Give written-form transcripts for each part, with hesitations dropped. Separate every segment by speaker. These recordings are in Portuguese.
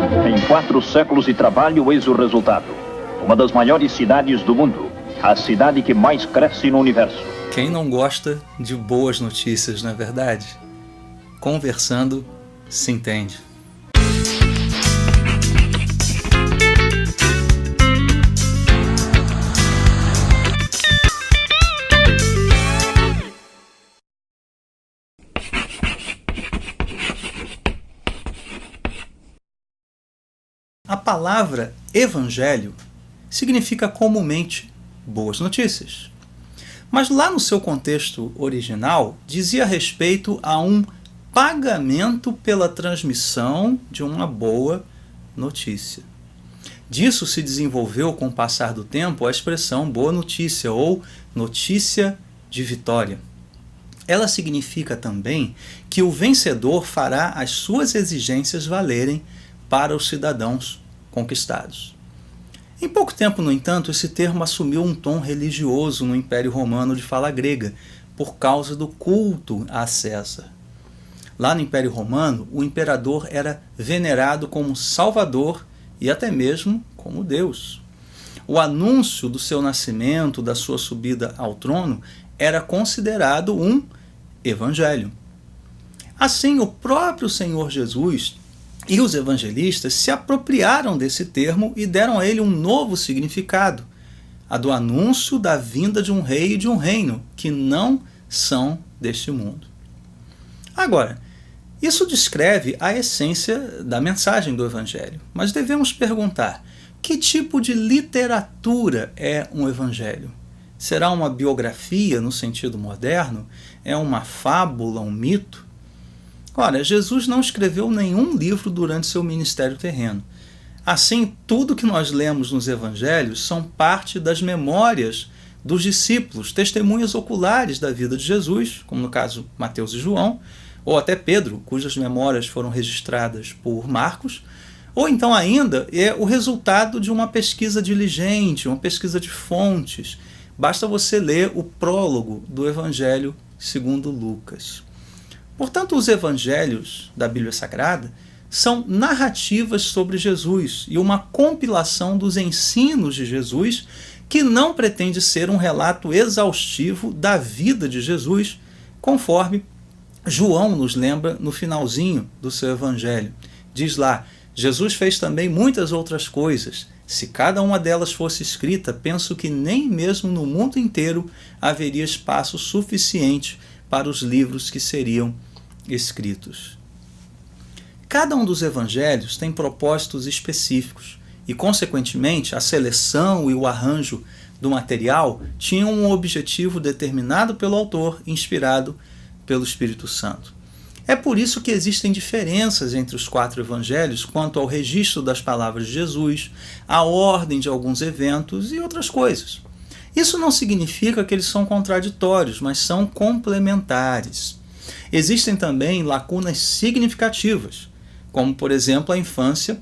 Speaker 1: Em 4 séculos de trabalho, eis o resultado. Uma das maiores cidades do mundo. A cidade que mais cresce no universo.
Speaker 2: Quem não gosta de boas notícias, não é verdade? Conversando, se entende. A palavra evangelho significa comumente boas notícias. Mas lá no seu contexto original, dizia respeito a um pagamento pela transmissão de uma boa notícia. Disso se desenvolveu com o passar do tempo a expressão boa notícia ou notícia de vitória. Ela significa também que o vencedor fará as suas exigências valerem para os cidadãos conquistados. Em pouco tempo, no entanto, esse termo assumiu um tom religioso no Império Romano de fala grega, por causa do culto a César. Lá no Império Romano, o imperador era venerado como Salvador e até mesmo como Deus. O anúncio do seu nascimento, da sua subida ao trono, era considerado um evangelho. Assim, o próprio Senhor Jesus e os evangelistas se apropriaram desse termo e deram a ele um novo significado, a do anúncio da vinda de um rei e de um reino que não são deste mundo. Agora, isso descreve a essência da mensagem do evangelho, mas devemos perguntar, que tipo de literatura é um evangelho? Será uma biografia no sentido moderno? É uma fábula, um mito? Ora, Jesus não escreveu nenhum livro durante seu ministério terreno. Assim, tudo que nós lemos nos evangelhos são parte das memórias dos discípulos, testemunhas oculares da vida de Jesus, como no caso Mateus e João, ou até Pedro, cujas memórias foram registradas por Marcos, ou então ainda é o resultado de uma pesquisa diligente, uma pesquisa de fontes. Basta você ler o prólogo do Evangelho segundo Lucas. Portanto, os evangelhos da Bíblia Sagrada são narrativas sobre Jesus e uma compilação dos ensinos de Jesus que não pretende ser um relato exaustivo da vida de Jesus, conforme João nos lembra no finalzinho do seu evangelho. Diz lá, Jesus fez também muitas outras coisas. Se cada uma delas fosse escrita, penso que nem mesmo no mundo inteiro haveria espaço suficiente para os livros que seriam escritos. Cada um dos evangelhos tem propósitos específicos e, consequentemente, a seleção e o arranjo do material tinham um objetivo determinado pelo autor, inspirado pelo Espírito Santo. É por isso que existem diferenças entre os 4 evangelhos quanto ao registro das palavras de Jesus, a ordem de alguns eventos e outras coisas. Isso não significa que eles são contraditórios, mas são complementares. Existem também lacunas significativas, como, por exemplo, a infância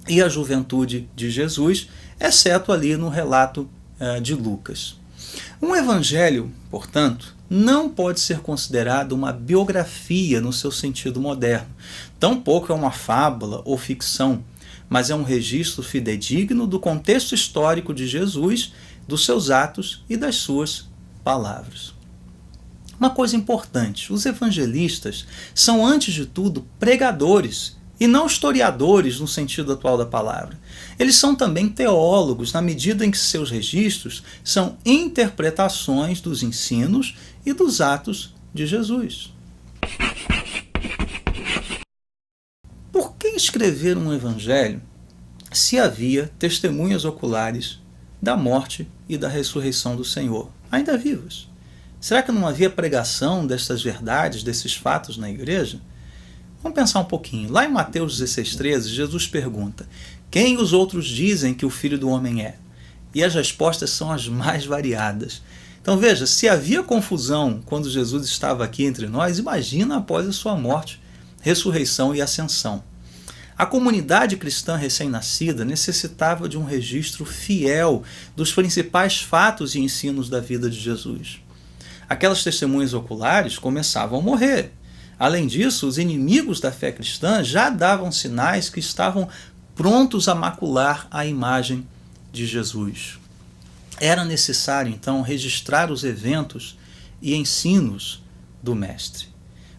Speaker 2: e a juventude de Jesus, exceto ali no relato de Lucas. Um evangelho, portanto, não pode ser considerado uma biografia no seu sentido moderno. Tampouco é uma fábula ou ficção, mas é um registro fidedigno do contexto histórico de Jesus, dos seus atos e das suas palavras. Uma coisa importante, os evangelistas são, antes de tudo, pregadores e não historiadores no sentido atual da palavra. Eles são também teólogos, na medida em que seus registros são interpretações dos ensinos e dos atos de Jesus. Por que escrever um evangelho se havia testemunhas oculares da morte e da ressurreição do Senhor, ainda vivas? Será que não havia pregação destas verdades, desses fatos na igreja? Vamos pensar um pouquinho. Lá em Mateus 16,13, Jesus pergunta: quem os outros dizem que o Filho do Homem é? E as respostas são as mais variadas. Então veja, se havia confusão quando Jesus estava aqui entre nós, imagina após a sua morte, ressurreição e ascensão. A comunidade cristã recém-nascida necessitava de um registro fiel dos principais fatos e ensinos da vida de Jesus. Aquelas testemunhas oculares começavam a morrer. Além disso, os inimigos da fé cristã já davam sinais que estavam prontos a macular a imagem de Jesus. Era necessário, então, registrar os eventos e ensinos do Mestre.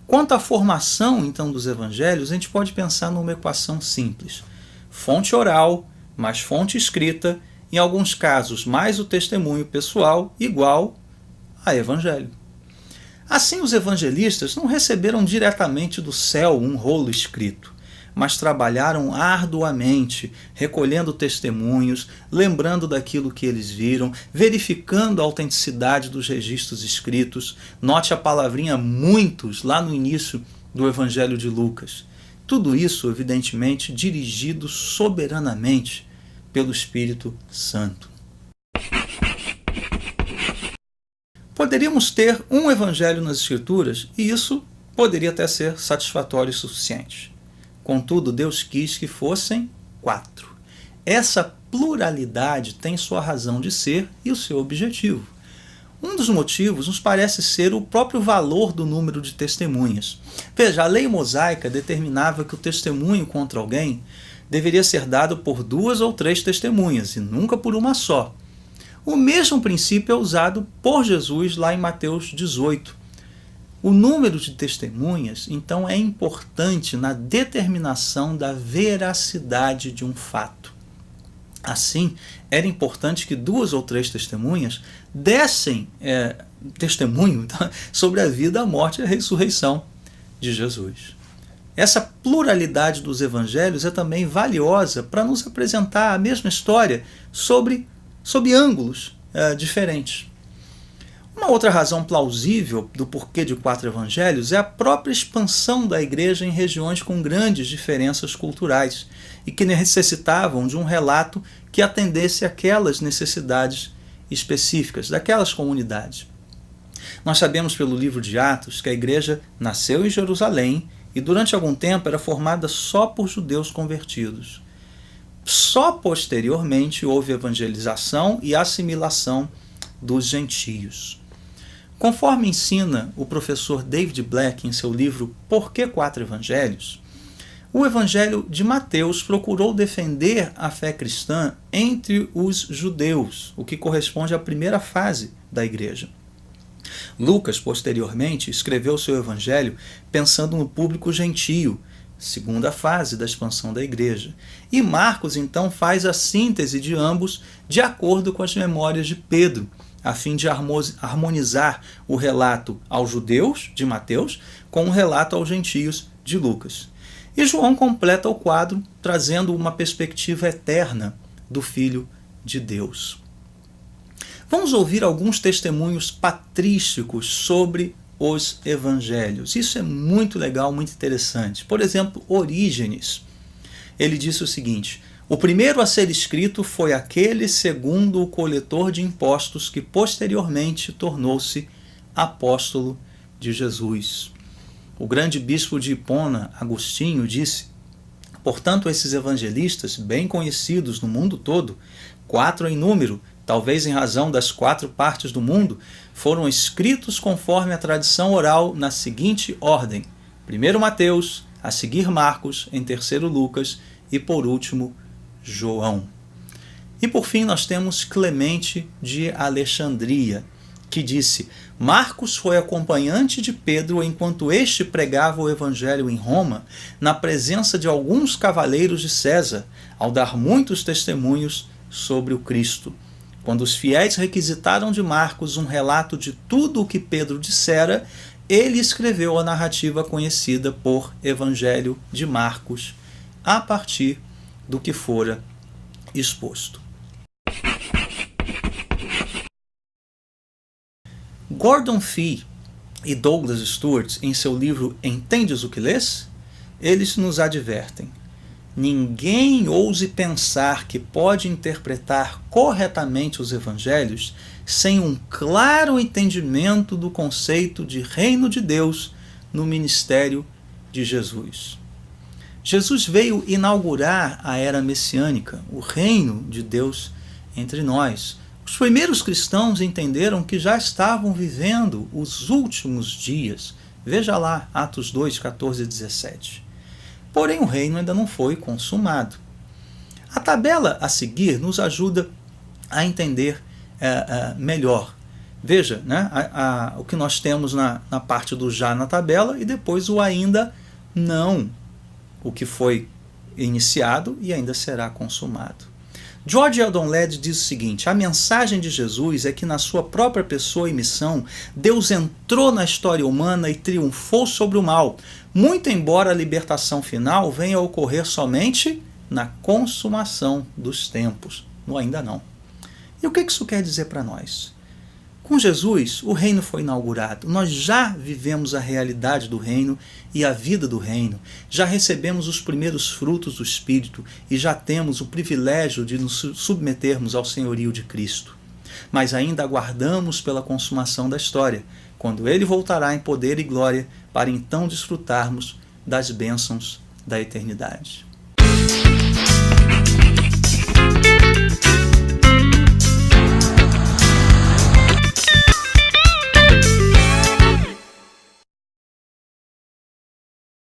Speaker 2: Quanto à formação, então, dos evangelhos, a gente pode pensar numa equação simples. Fonte oral mais fonte escrita, em alguns casos mais o testemunho pessoal, igual a evangelho. Assim, os evangelistas não receberam diretamente do céu um rolo escrito, mas trabalharam arduamente, recolhendo testemunhos, lembrando daquilo que eles viram, verificando a autenticidade dos registros escritos. Note a palavrinha muitos lá no início do Evangelho de Lucas. Tudo isso, evidentemente, dirigido soberanamente pelo Espírito Santo. Poderíamos ter um evangelho nas Escrituras e isso poderia até ser satisfatório e suficiente. Contudo, Deus quis que fossem 4. Essa pluralidade tem sua razão de ser e o seu objetivo. Um dos motivos nos parece ser o próprio valor do número de testemunhas. Veja, a lei mosaica determinava que o testemunho contra alguém deveria ser dado por 2 ou 3 testemunhas, e nunca por uma só. O mesmo princípio é usado por Jesus lá em Mateus 18. O número de testemunhas, então, é importante na determinação da veracidade de um fato. Assim, era importante que 2 ou 3 testemunhas dessem testemunho sobre a vida, a morte e a ressurreição de Jesus. Essa pluralidade dos evangelhos é também valiosa para nos apresentar a mesma história sob ângulos diferentes. Uma outra razão plausível do porquê de 4 evangelhos é a própria expansão da igreja em regiões com grandes diferenças culturais e que necessitavam de um relato que atendesse àquelas necessidades específicas daquelas comunidades. Nós sabemos pelo livro de Atos que a igreja nasceu em Jerusalém e durante algum tempo era formada só por judeus convertidos. Só posteriormente houve evangelização e assimilação dos gentios. Conforme ensina o professor David Black em seu livro Por que 4 Evangelhos, o Evangelho de Mateus procurou defender a fé cristã entre os judeus, o que corresponde à primeira fase da igreja. Lucas, posteriormente, escreveu seu Evangelho pensando no público gentio, segunda fase da expansão da igreja. E Marcos, então, faz a síntese de ambos de acordo com as memórias de Pedro, a fim de harmonizar o relato aos judeus, de Mateus, com o relato aos gentios, de Lucas. E João completa o quadro, trazendo uma perspectiva eterna do Filho de Deus. Vamos ouvir alguns testemunhos patrísticos sobre os evangelhos. Isso é muito legal, muito interessante. Por exemplo, Orígenes. Ele disse o seguinte: o primeiro a ser escrito foi aquele segundo o coletor de impostos que posteriormente tornou-se apóstolo de Jesus. O grande bispo de Hipona, Agostinho, disse: portanto, esses evangelistas, bem conhecidos no mundo todo, 4 em número, talvez em razão das 4 partes do mundo, foram escritos conforme a tradição oral na seguinte ordem: primeiro Mateus, a seguir Marcos, em terceiro Lucas e por último João. E por fim nós temos Clemente de Alexandria, que disse: Marcos foi acompanhante de Pedro enquanto este pregava o evangelho em Roma, na presença de alguns cavaleiros de César, ao dar muitos testemunhos sobre o Cristo. Quando os fiéis requisitaram de Marcos um relato de tudo o que Pedro dissera, ele escreveu a narrativa conhecida por Evangelho de Marcos, a partir do que fora exposto. Gordon Fee e Douglas Stuart, em seu livro Entendes o que lês? Eles nos advertem: ninguém ouse pensar que pode interpretar corretamente os evangelhos sem um claro entendimento do conceito de reino de Deus no ministério de Jesus. Jesus veio inaugurar a era messiânica, o reino de Deus entre nós. Os primeiros cristãos entenderam que já estavam vivendo os últimos dias. Veja lá, Atos 2, 14 e 17. Porém, o reino ainda não foi consumado. A tabela a seguir nos ajuda a entender melhor. Veja, né, o que nós temos na parte do já na tabela e depois o ainda não, o que foi iniciado e ainda será consumado. George Eldon Ladd diz o seguinte: a mensagem de Jesus é que na sua própria pessoa e missão, Deus entrou na história humana e triunfou sobre o mal, muito embora a libertação final venha a ocorrer somente na consumação dos tempos, no ainda não. E o que isso quer dizer para nós? Com Jesus, o reino foi inaugurado. Nós já vivemos a realidade do reino e a vida do reino. Já recebemos os primeiros frutos do Espírito e já temos o privilégio de nos submetermos ao senhorio de Cristo. Mas ainda aguardamos pela consumação da história, quando Ele voltará em poder e glória para então desfrutarmos das bênçãos da eternidade.